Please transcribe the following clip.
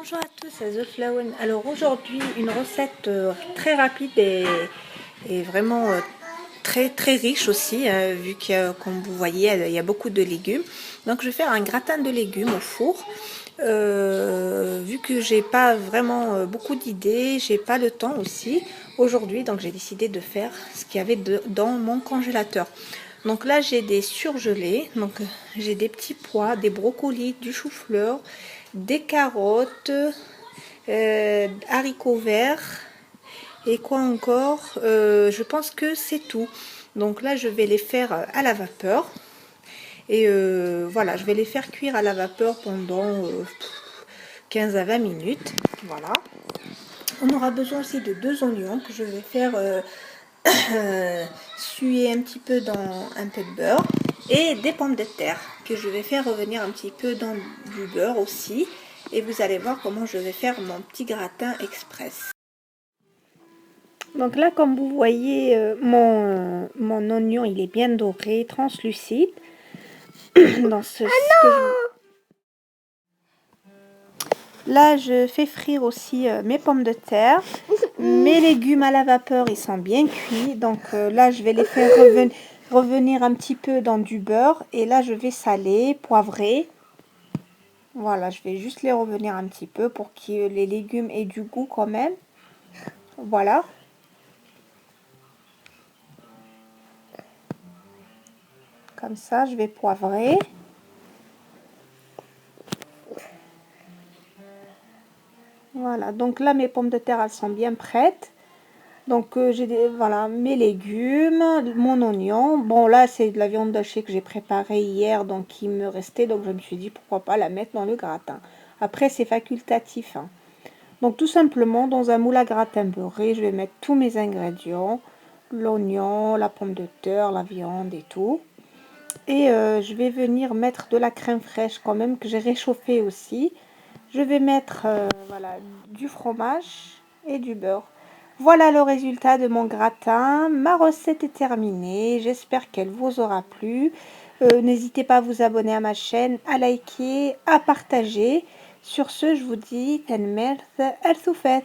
Bonjour à tous, c'est The Flowen. Alors aujourd'hui, une recette très rapide et vraiment très riche aussi, vu que comme vous voyez, il y a beaucoup de légumes. Donc je vais faire un gratin de légumes au four. Vu que j'ai pas vraiment beaucoup d'idées, j'ai pas le temps aussi aujourd'hui, donc j'ai décidé de faire ce qu'il y avait dans mon congélateur. Donc là j'ai des surgelés, donc j'ai des petits pois, des brocolis, du chou-fleur, des carottes, haricots verts et quoi encore, je pense que c'est tout. Donc là je vais les faire à la vapeur et voilà, je vais les faire cuire à la vapeur pendant 15 à 20 minutes. Voilà. On aura besoin aussi de 2 oignons que je vais faire suer un petit peu dans un peu de beurre et des pommes de terre que je vais faire revenir un petit peu dans du beurre aussi, et vous allez voir comment je vais faire mon petit gratin express. Donc là, comme vous voyez, mon oignon il est bien doré, translucide. Dans ce, Là, je fais frire aussi mes pommes de terre. Mes légumes à la vapeur, ils sont bien cuits. Donc là, je vais les faire revenir un petit peu dans du beurre. Et là, je vais saler, poivrer. Voilà, je vais juste les revenir un petit peu pour que les légumes aient du goût quand même. Voilà. Comme ça, je vais poivrer. Voilà, donc là, mes pommes de terre, elles sont bien prêtes. Donc j'ai voilà, mes légumes, mon oignon. Bon là c'est de la viande hachée que j'ai préparée hier, donc il me restait, donc je me suis dit pourquoi pas la mettre dans le gratin. Après c'est facultatif, hein. Donc tout simplement dans un moule à gratin beurré, je vais mettre tous mes ingrédients, l'oignon, la pomme de terre, la viande et tout. Et je vais venir mettre de la crème fraîche quand même que j'ai réchauffée aussi. Je vais mettre voilà, du fromage et du beurre. Voilà le résultat de mon gratin. Ma recette est terminée. J'espère qu'elle vous aura plu. N'hésitez pas à vous abonner à ma chaîne, à liker, à partager. Sur ce, je vous dis, tenmerth el soufet.